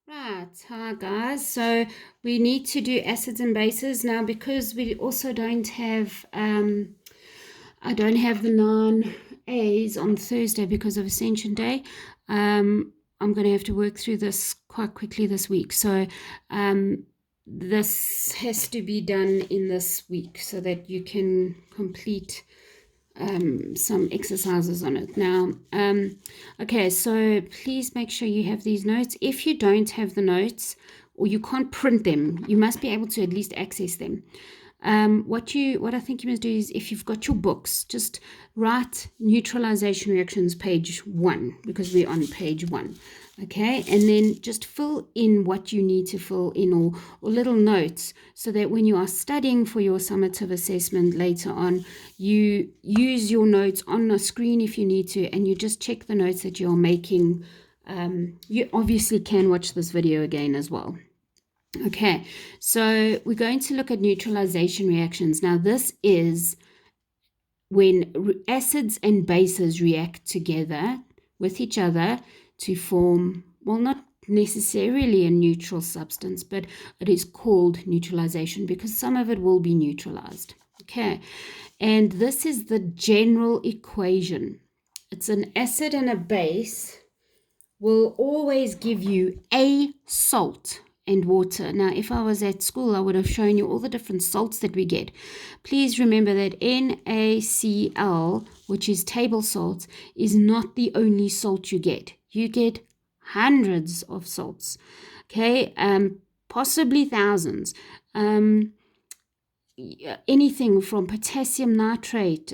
Right, hi guys. So we need to do acids and bases now because we also don't have I don't have the 9A's on Thursday because of Ascension Day. I'm going to have to work through this quite quickly this week. So this has to be done in this week so that you can complete some exercises on it. Now, okay, so please make sure you have these notes. If you don't have the notes or you can't print them, you must be able to at least access them. What I think you must do is, if you've got your books, just write neutralization reactions page 1, because we're on page 1. Okay, and then just fill in what you need to fill in, or little notes, so that when you are studying for your summative assessment later on, you use your notes on the screen if you need to, and you just check the notes that you're making. You obviously can watch this video again as well. Okay, so we're going to look at neutralization reactions. Now, this is when acids and bases react together with each other to form, well, not necessarily a neutral substance, but it is called neutralization because some of it will be neutralized. Okay, and this is the general equation. It's an acid and a base will always give you a salt and water. Now, if I was at school, I would have shown you all the different salts that we get. Please remember that NaCl, which is table salt, is not the only salt you get. You get hundreds of salts, okay, possibly thousands. Anything from potassium nitrate,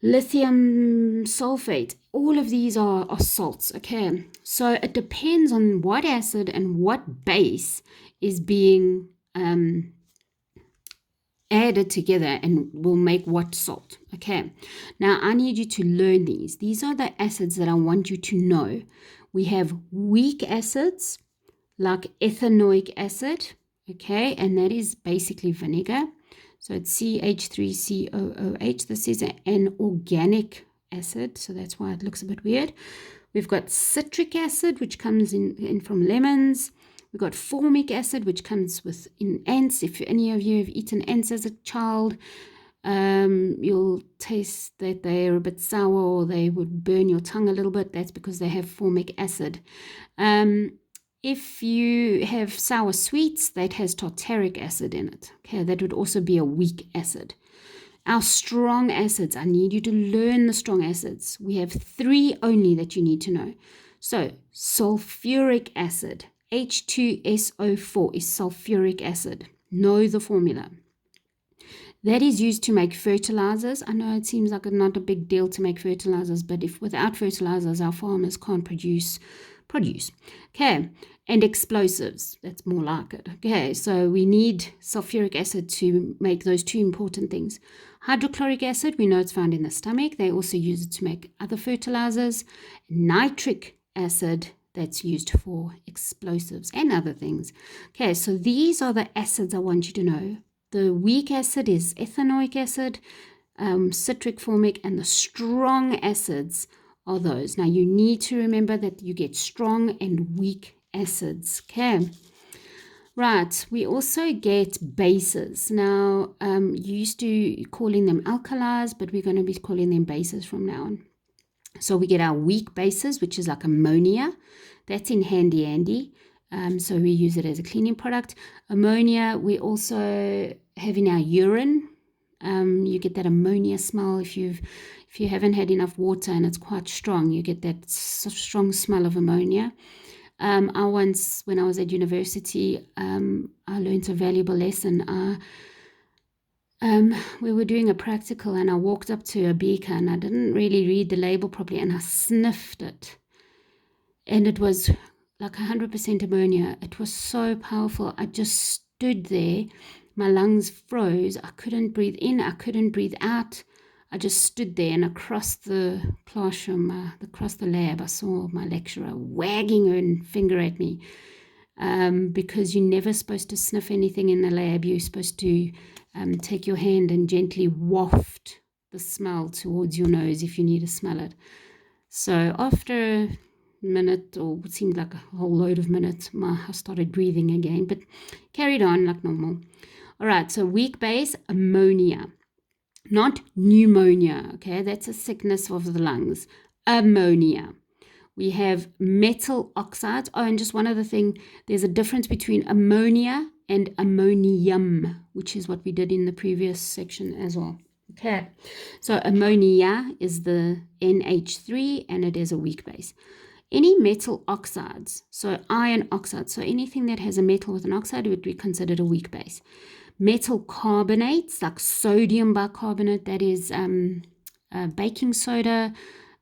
lithium sulfate, all of these are salts. Okay, so it depends on what acid and what base is being added together and will make what salt. Okay, now I need you to learn these are the acids that I want you to know. We have weak acids like ethanoic acid, okay, and that is basically vinegar. So it's CH3COOH. This is an organic acid, so that's why it looks a bit weird. We've got citric acid, which comes in from lemons. We've got formic acid, which comes in ants. If any of you have eaten ants as a child, you'll taste that they're a bit sour or they would burn your tongue a little bit. That's because they have formic acid. If you have sour sweets, that has tartaric acid in it. Okay, that would also be a weak acid. Our strong acids, I need you to learn the strong acids. We have 3 only that you need to know. So, sulfuric acid, H2SO4 is sulfuric acid. Know the formula. That is used to make fertilizers. I know it seems like not a big deal to make fertilizers, but if without fertilizers, our farmers can't produce. Okay, and explosives, that's more like it. Okay, so we need sulfuric acid to make those 2 important things. Hydrochloric acid, we know it's found in the stomach. They also use it to make other fertilizers. Nitric acid, that's used for explosives and other things. Okay, so these are the acids I want you to know. The weak acid is ethanoic acid, citric, formic, and the strong acids are those. Now, you need to remember that you get strong and weak acids. Okay. Right. We also get bases. Now, you used to calling them alkalis, but we're going to be calling them bases from now on. So we get our weak bases, which is like ammonia. That's in handy Andy. So we use it as a cleaning product. Ammonia, we also have in our urine. You get that ammonia smell if you haven't had enough water and it's quite strong. You get that strong smell of ammonia. When I was at university, I learned a valuable lesson. We were doing a practical and I walked up to a beaker and I didn't really read the label properly and I sniffed it. And it was like 100% ammonia. It was so powerful. I just stood there. My lungs froze. I couldn't breathe in. I couldn't breathe out. I just stood there, and across the classroom, across the lab, I saw my lecturer wagging her finger at me, because you're never supposed to sniff anything in the lab. You're supposed to take your hand and gently waft the smell towards your nose if you need to smell it. So after minute, or it seemed like a whole load of minutes. I started breathing again, but carried on like normal. All right, so weak base, ammonia, not pneumonia, okay? That's a sickness of the lungs. Ammonia. We have metal oxides. Oh, and just one other thing, there's a difference between ammonia and ammonium, which is what we did in the previous section as well. Okay, so ammonia is the NH3 and it is a weak base. Any metal oxides, so iron oxides, so anything that has a metal with an oxide would be considered a weak base. Metal carbonates, like sodium bicarbonate, that is baking soda,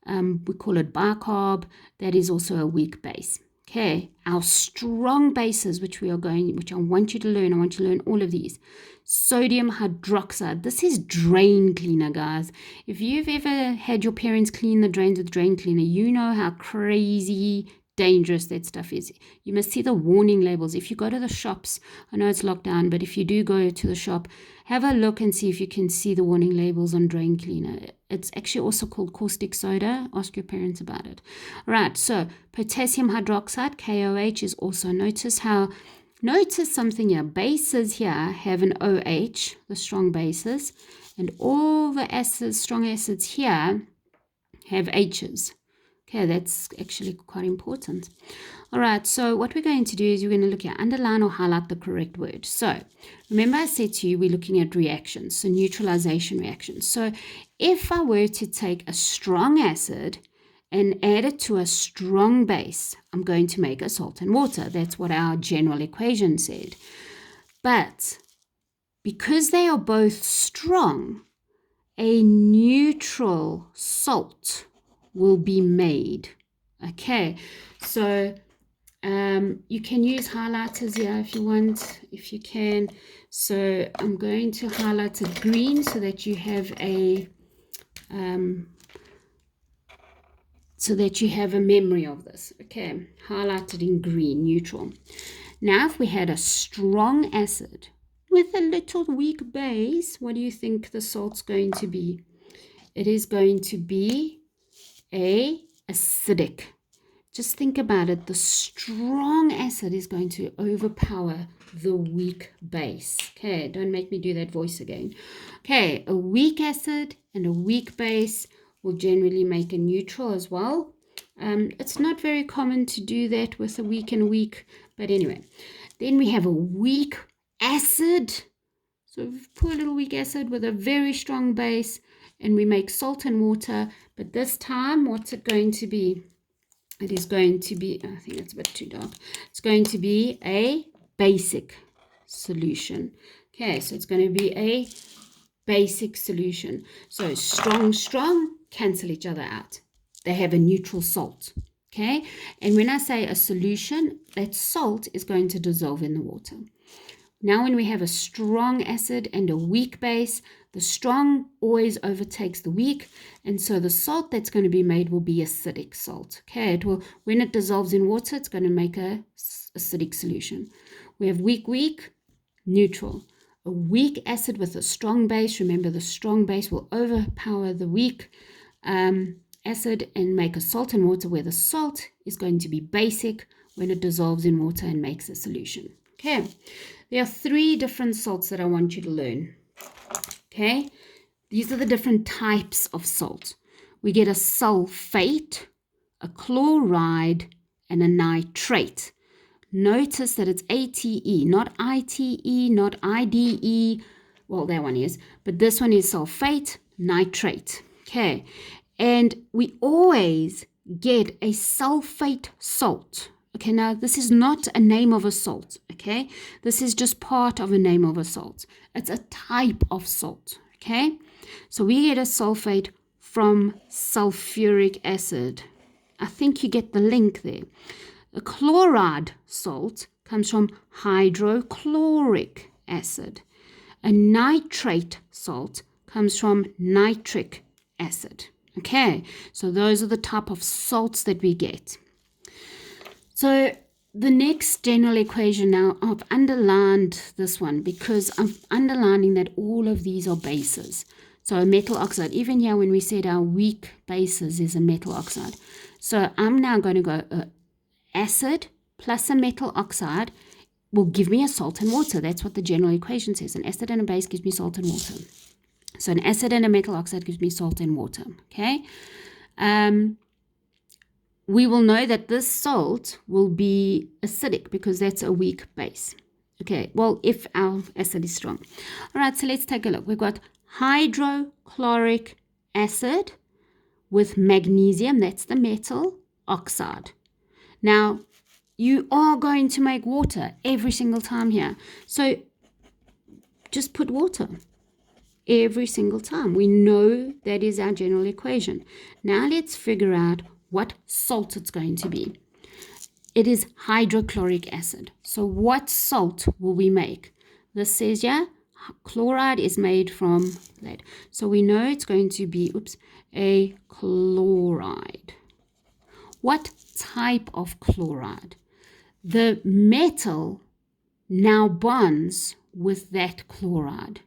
we call it bicarb, that is also a weak base. Okay, our strong bases, which I want you to learn, I want you to learn all of these. Sodium hydroxide, this is drain cleaner, guys. If you've ever had your parents clean the drains with drain cleaner, you know how crazy dangerous that stuff is. You must see the warning labels. If you go to the shops, I know it's locked down, but if you do go to the shop, have a look and see if you can see the warning labels on drain cleaner. It's actually also called caustic soda. Ask your parents about it. All right, so potassium hydroxide, KOH, is also, notice something here. Bases here have an OH, the strong bases, and all the acids, strong acids here have H's. Okay, that's actually quite important. All right, so what we're going to do is we're going to look at underline or highlight the correct word. So remember I said to you we're looking at reactions, so neutralization reactions. So if I were to take a strong acid and add it to a strong base, I'm going to make a salt and water. That's what our general equation said. But because they are both strong, a neutral salt will be made. Okay, so you can use highlighters here if you want, if you can. So I'm going to highlight it green so that you have a memory of this. Okay, highlighted in green, neutral. Now if we had a strong acid with a little weak base, what do you think the salt's going to be? It is going to be acidic. Just think about it. The strong acid is going to overpower the weak base. Okay, don't make me do that voice again. Okay, a weak acid and a weak base will generally make a neutral as well. It's not very common to do that with a weak and weak, but anyway. Then we have a weak acid. So poor little weak acid with a very strong base, and we make salt and water. But this time, what's it going to be? It is going to be, I think it's a bit too dark. It's going to be a basic solution. Okay, so it's going to be a basic solution. So strong cancel each other out. They have a neutral salt. Okay, and when I say a solution, that salt is going to dissolve in the water. Now when we have a strong acid and a weak base, the strong always overtakes the weak, and so the salt that's going to be made will be acidic salt. Okay, when it dissolves in water, it's going to make a acidic solution. We have weak, neutral. A weak acid with a strong base, remember the strong base will overpower the weak acid and make a salt and water, where the salt is going to be basic when it dissolves in water and makes a solution. Okay, there are 3 different salts that I want you to learn. Okay, these are the different types of salt. We get a sulfate, a chloride, and a nitrate. Notice that it's ATE, not ITE, not IDE. Well, that one is, but this one is sulfate, nitrate. Okay, and we always get a sulfate salt. Okay, now this is not a name of a salt, okay? This is just part of a name of a salt. It's a type of salt, okay? So we get a sulfate from sulfuric acid. I think you get the link there. A chloride salt comes from hydrochloric acid. A nitrate salt comes from nitric acid, okay? So those are the type of salts that we get. So the next general equation now, I've underlined this one because I'm underlining that all of these are bases. So a metal oxide, even here when we said our weak bases is a metal oxide. So I'm now going to go acid plus a metal oxide will give me a salt and water. That's what the general equation says. An acid and a base gives me salt and water. So an acid and a metal oxide gives me salt and water. Okay. We will know that this salt will be acidic because that's a weak base. Okay, well, if our acid is strong. All right, so let's take a look. We've got hydrochloric acid with magnesium, that's the metal oxide. Now, you are going to make water every single time here. So just put water every single time. We know that is our general equation. Now let's figure out what salt it's going to be. It is hydrochloric acid. So what salt will we make? This says, yeah, chloride is made from lead. So we know it's going to be, a chloride. What type of chloride? The metal now bonds with that chloride.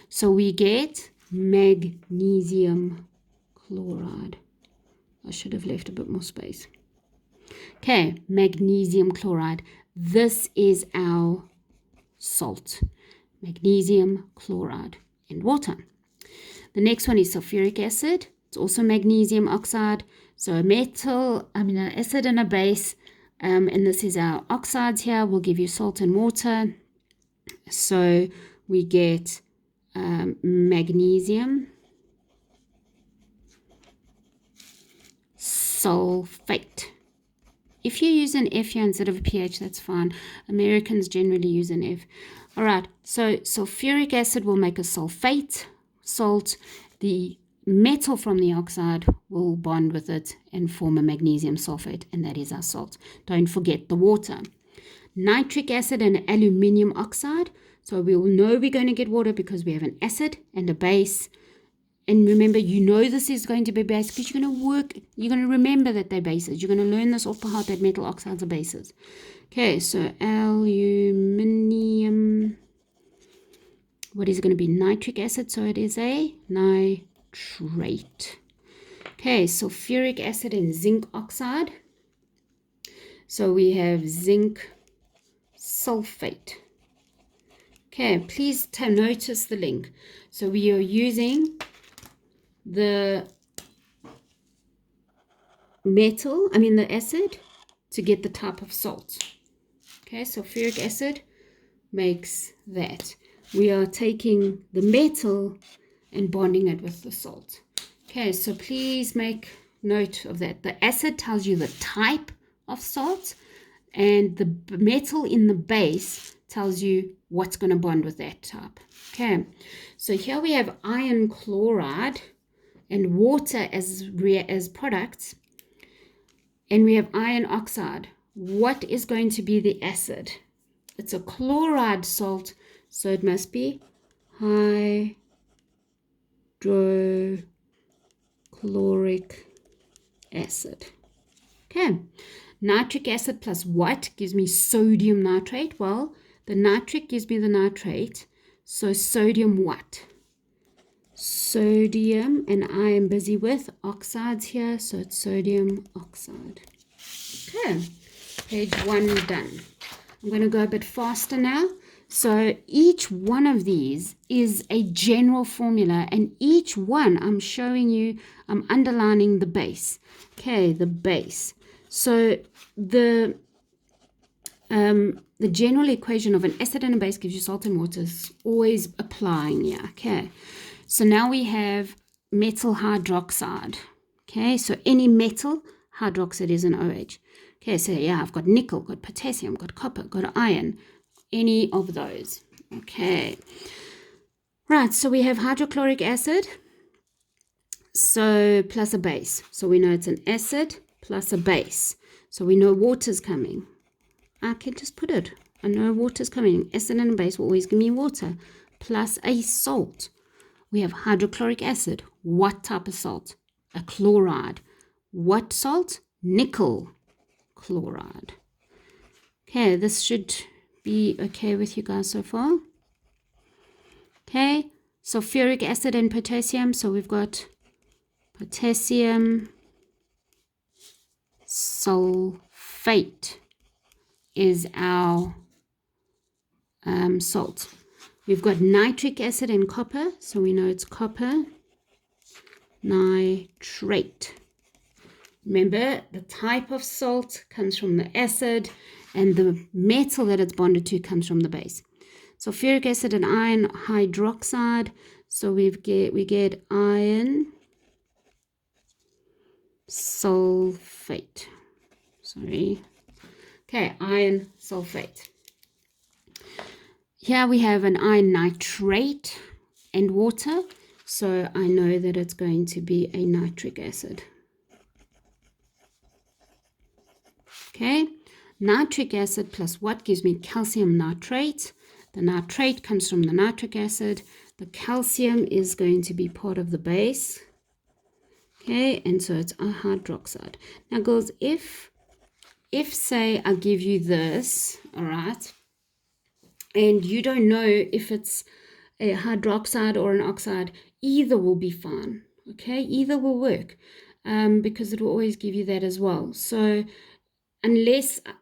So we get magnesium chloride. I should have left a bit more space. Okay, magnesium chloride. This is our salt. Magnesium chloride and water. The next one is sulfuric acid. It's also magnesium oxide. So a metal, an acid and a base. And this is our oxides here. We'll give you salt and water. So we get magnesium sulfate. If you use an F here instead of a pH, that's fine. Americans generally use an F. All right, so sulfuric acid will make a sulfate salt. The metal from the oxide will bond with it and form a magnesium sulfate, and that is our salt. Don't forget the water. Nitric acid and aluminium oxide. So we will know we're going to get water because we have an acid and a base. And remember, you know this is going to be base because you're going to remember that they're bases. You're going to learn this off by heart that metal oxides are bases. Okay, so aluminium, what is it going to be? Nitric acid, so it is a nitrate. Okay, sulfuric acid and zinc oxide. So we have zinc sulfate. Okay, please notice the link. So we are using the the acid to get the type of salt. Okay, sulfuric acid makes that. We are taking the metal and bonding it with the salt. Okay, so please make note of that. The acid tells you the type of salt, and the metal in the base tells you what's going to bond with that type. Okay, so here we have iron chloride and water as products, and we have iron oxide. What is going to be the acid? It's a chloride salt, so it must be hydrochloric acid. Okay, nitric acid plus what gives me sodium nitrate? Well, the nitric gives me the nitrate, so sodium what? Sodium, and I am busy with oxides here, so it's sodium oxide. Okay, page 1 done. I'm going to go a bit faster now. So each one of these is a general formula, and each one I'm showing you, I'm underlining the base. Okay, the base. So the general equation of an acid and a base gives you salt and water is always applying here. Okay, so now we have metal hydroxide. Okay, so any metal hydroxide is an OH. Okay, so yeah, I've got nickel, got potassium, got copper, got iron, any of those. Okay, right, so we have hydrochloric acid, so plus a base. So we know it's an acid plus a base. So we know water's coming. I can just put it. I know water's coming. Acid and a base will always give me water plus a salt. We have hydrochloric acid. What type of salt? A chloride. What salt? Nickel chloride. Okay, this should be okay with you guys so far. Okay, sulfuric acid and potassium. So we've got potassium sulfate is our salt. We've got nitric acid and copper, so we know it's copper nitrate. Remember, the type of salt comes from the acid, and the metal that it's bonded to comes from the base. Sulfuric acid and iron hydroxide, so we get iron sulfate. Sorry. Okay, iron sulfate. Here we have an iron nitrate and water, so I know that it's going to be a nitric acid. Okay, nitric acid plus what gives me calcium nitrate. The nitrate comes from the nitric acid. The calcium is going to be part of the base. Okay, and so it's a hydroxide. Now, girls, if say I give you this, all right, and you don't know if it's a hydroxide or an oxide, either will be fine. Okay, either will work, because it will always give you that as well. So unless I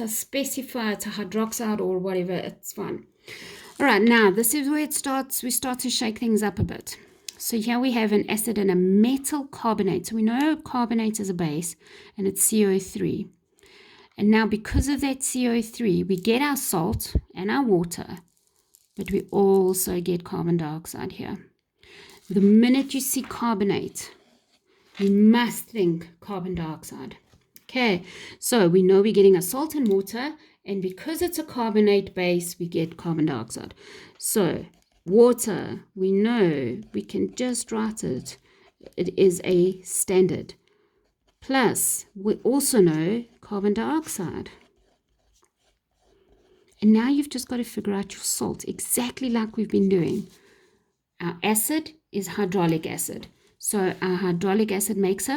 specify it's a hydroxide or whatever, it's fine. All right, now this is where it starts. We start to shake things up a bit. So here we have an acid and a metal carbonate. So we know carbonate is a base, and it's CO3. And now because of that CO3, we get our salt and our water, but we also get carbon dioxide here. The minute you see carbonate, you must think carbon dioxide. Okay, so we know we're getting a salt and water, and because it's a carbonate base, we get carbon dioxide. So water, we know we can just write it. It is a standard. Plus, we also know carbon dioxide. And now you've just got to figure out your salt, exactly like we've been doing. Our acid is hydraulic acid. So our hydraulic acid makes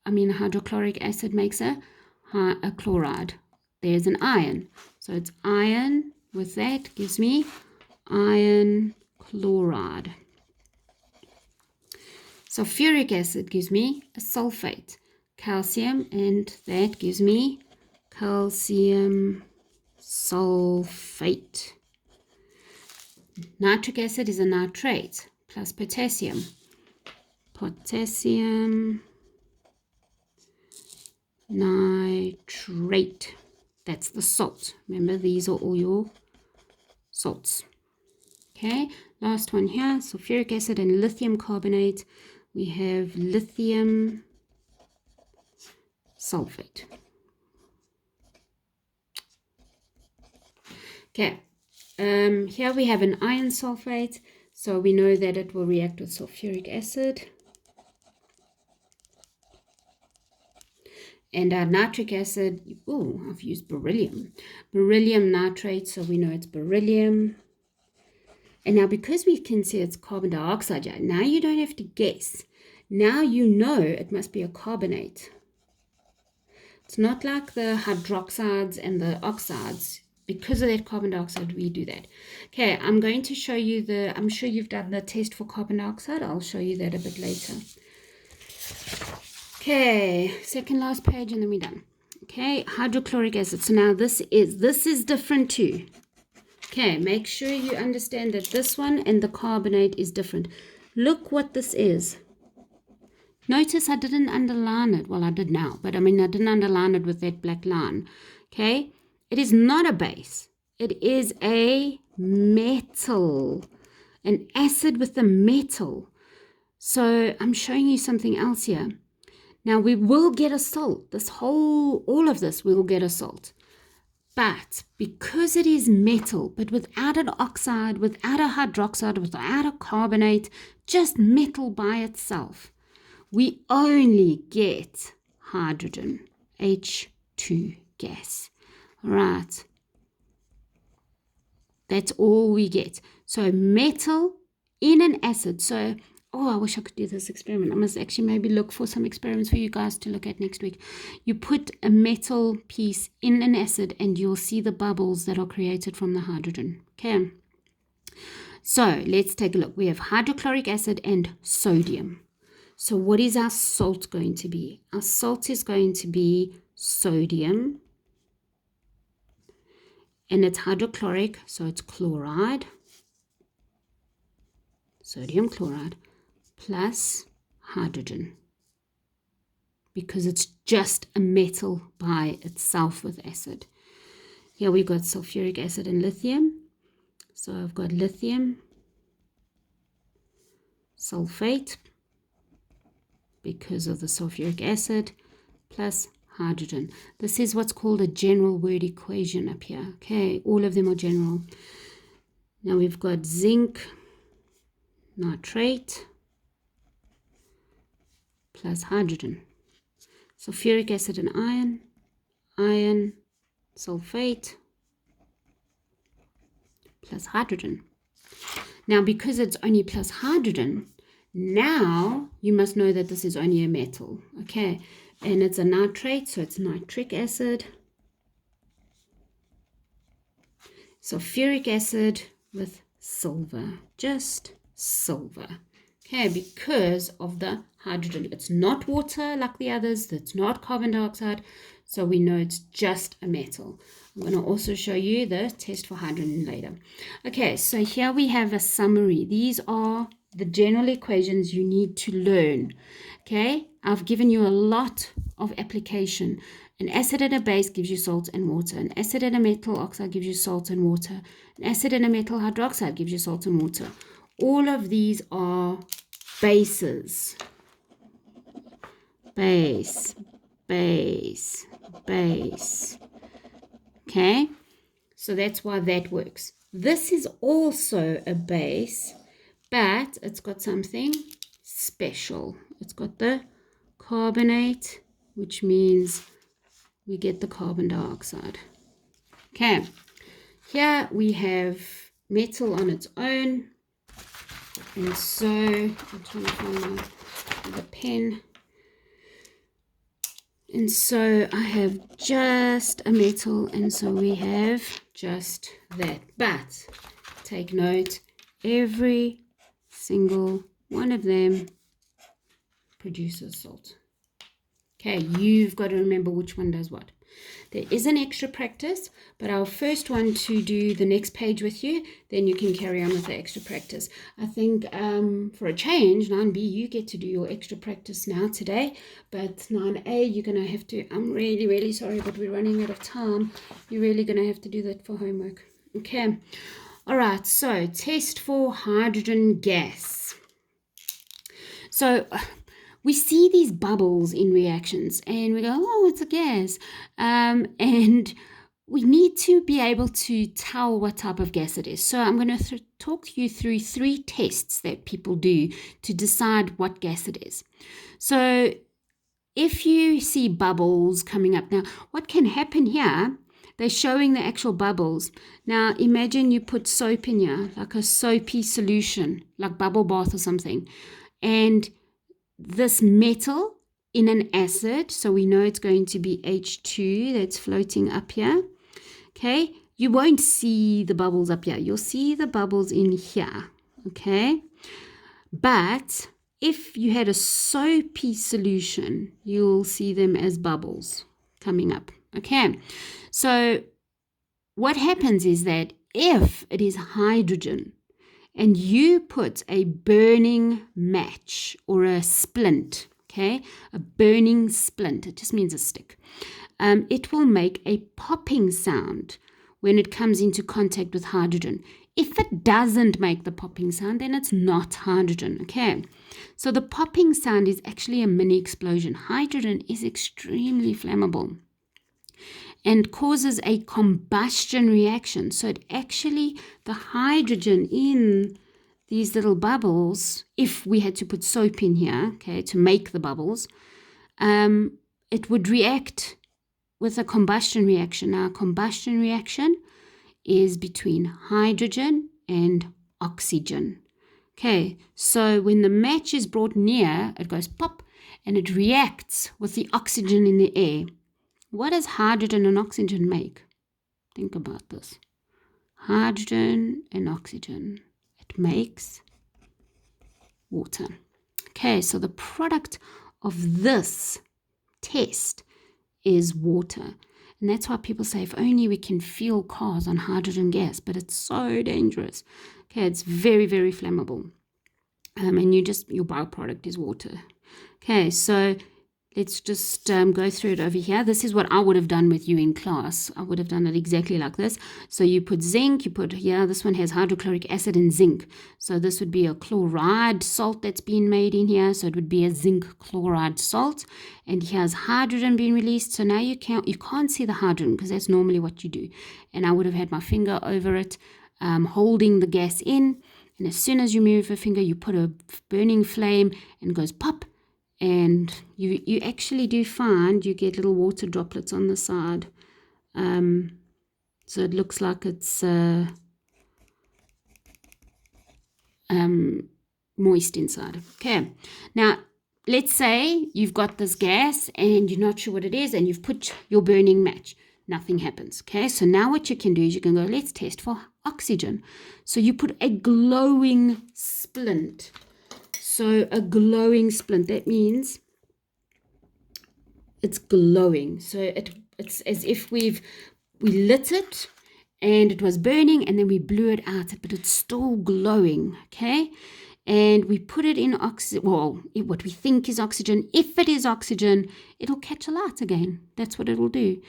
hydrochloric acid makes a chloride. There's an iron. So it's iron with that gives me iron chloride. Sulfuric acid gives me a sulfate. Calcium, and that gives me calcium sulfate. Nitric acid is a nitrate plus potassium. Potassium nitrate. That's the salt. Remember, these are all your salts. Okay, last one here, sulfuric acid and lithium carbonate. We have lithium sulfate. Okay, here we have an iron sulfate, so we know that it will react with sulfuric acid. And our nitric acid, I've used beryllium. Beryllium nitrate, so we know it's beryllium. And now because we can see it's carbon dioxide, now you don't have to guess. Now you know it must be a carbonate. It's not like the hydroxides and the oxides. Because of that carbon dioxide, we do that. Okay, I'm going to show you I'm sure you've done the test for carbon dioxide. I'll show you that a bit later. Okay, second last page and then we're done. Okay, hydrochloric acid. So now this is different too. Okay, make sure you understand that this one and the carbonate is different. Look what this is. Notice I didn't underline it. Well, I did now, but I didn't underline it with that black line. Okay, it is not a base. It is a metal, an acid with a metal. So I'm showing you something else here. Now we will get a salt. All of this, we will get a salt. But because it is metal, but without an oxide, without a hydroxide, without a carbonate, just metal by itself, we only get hydrogen, H2 gas. All right. That's all we get. So metal in an acid. So I wish I could do this experiment. I must actually maybe look for some experiments for you guys to look at next week. You put a metal piece in an acid and you'll see the bubbles that are created from the hydrogen. Okay. So let's take a look. We have hydrochloric acid and sodium. So what is our salt going to be? Our salt is going to be sodium, and it's hydrochloric, so it's chloride, sodium chloride, plus hydrogen, because it's just a metal by itself with acid. Here we've got sulfuric acid and lithium. So I've got lithium sulfate because of the sulfuric acid plus hydrogen. This is what's called a general word equation up here. Okay, all of them are general. Now we've got zinc nitrate plus hydrogen. Sulfuric acid and iron sulfate plus hydrogen. Now, because it's only plus hydrogen, now you must know that this is only a metal, okay? And it's a nitrate, so it's nitric acid. Sulfuric acid with silver, just silver. Okay, because of the hydrogen. It's not water like the others. It's not carbon dioxide. So we know it's just a metal. I'm going to also show you the test for hydrogen later. Okay, so here we have a summary. These are the general equations you need to learn. Okay, I've given you a lot of application. An acid and a base gives you salt and water. An acid and a metal oxide gives you salt and water. An acid and a metal hydroxide gives you salt and water. All of these are bases. Base. Okay, so that's why that works. This is also a base, but it's got something special. It's got the carbonate, which means we get the carbon dioxide. Okay, here we have metal on its own. And so, I'm trying to find the pen. And so I have just a metal, and so we have just that. But take note, every single one of them produces salt. Okay, you've got to remember which one does what. There is an extra practice, but I'll first want to do the next page with you, then you can carry on with the extra practice. I think for a change, 9B, you get to do your extra practice now today, but 9A, you're going to have to, I'm really, really sorry, but we're running out of time. You're really going to have to do that for homework. Okay, all right, so test for hydrogen gas. So we see these bubbles in reactions and we go, oh, it's a gas. And we need to be able to tell what type of gas it is. So I'm going to talk you through 3 tests that people do to decide what gas it is. So if you see bubbles coming up, now what can happen here, they're showing the actual bubbles. Now imagine you put soap in here, like a soapy solution, like bubble bath or something. And this metal in an acid, so we know it's going to be H2 that's floating up here. Okay, you won't see the bubbles up here. You'll see the bubbles in here. Okay, but if you had a soapy solution, you'll see them as bubbles coming up. Okay, so what happens is that if it is hydrogen, and you put a burning match or a splint, okay, a burning splint, it just means a stick, it will make a popping sound when it comes into contact with hydrogen. If it doesn't make the popping sound, then it's not hydrogen, okay? So the popping sound is actually a mini explosion. Hydrogen is extremely flammable and causes a combustion reaction. So it actually, the hydrogen in these little bubbles, if we had to put soap in here, okay, to make the bubbles, it would react with a combustion reaction. Now, a combustion reaction is between hydrogen and oxygen. Okay, so when the match is brought near, it goes pop, and it reacts with the oxygen in the air. What does hydrogen and oxygen make? Think about this. hydrogen and oxygen. It makes water. Okay, so the product of this test is water. And that's why people say, if only we can fuel cars on hydrogen gas, but it's so dangerous. Okay, it's very, very flammable. And your byproduct is water. Okay, so let's just go through it over here. This is what I would have done with you in class. I would have done it exactly like this. So you put zinc, you put here, this one has hydrochloric acid and zinc. So this would be a chloride salt that's been made in here. So it would be a zinc chloride salt. And here's hydrogen being released. So now you can't see the hydrogen because that's normally what you do. And I would have had my finger over it, holding the gas in. And as soon as you move a finger, you put a burning flame and it goes pop. And you actually do find you get little water droplets on the side. So it looks like it's moist inside. Okay. Now, let's say you've got this gas and you're not sure what it is and you've put your burning match. Nothing happens. Okay. So now what you can do is you can go, let's test for oxygen. So you put a glowing splint. So a glowing splint, that means it's glowing. So it's as if we lit it and it was burning and then we blew it out, but it's still glowing, okay? And we put it in oxygen, well, what we think is oxygen. If it is oxygen, it'll catch a light again. That's what it'll do.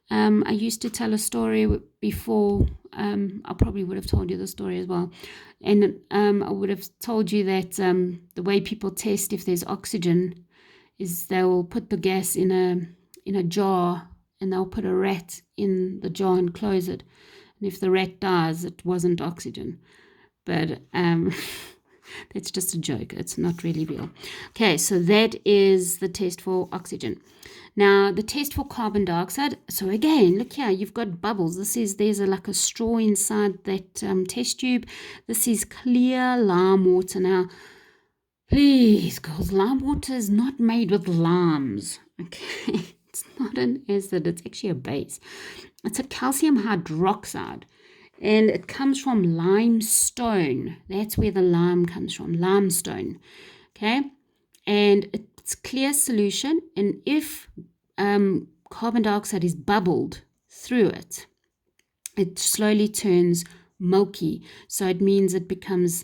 I used to tell a story before. I probably would have told you the story as well. And I would have told you that the way people test if there's oxygen is they'll put the gas in a jar and they'll put a rat in the jar and close it. And if the rat dies, it wasn't oxygen. But that's just a joke. It's not really real. Okay, so that is the test for oxygen. Now, the test for carbon dioxide. So again, look here, you've got bubbles. There's like a straw inside that test tube. This is clear lime water. Now, please, girls, lime water is not made with limes. Okay, it's not an acid. It's actually a base. It's a calcium hydroxide. And it comes from limestone. That's where the lime comes from, limestone. Okay, and it's clear solution. And if carbon dioxide is bubbled through it, it slowly turns milky. So it means it becomes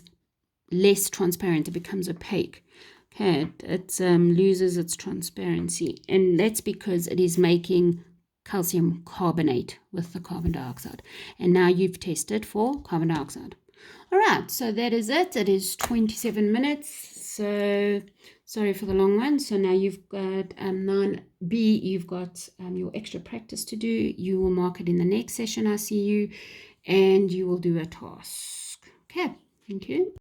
less transparent. It becomes opaque. Okay, it loses its transparency. And that's because it is making calcium carbonate with the carbon dioxide. And now you've tested for carbon dioxide. All right, so that is it. It is 27 minutes. So sorry for the long one. So now you've got 9B, you've got your extra practice to do. You will mark it in the next session. I see you, and you will do a task. Okay, thank you.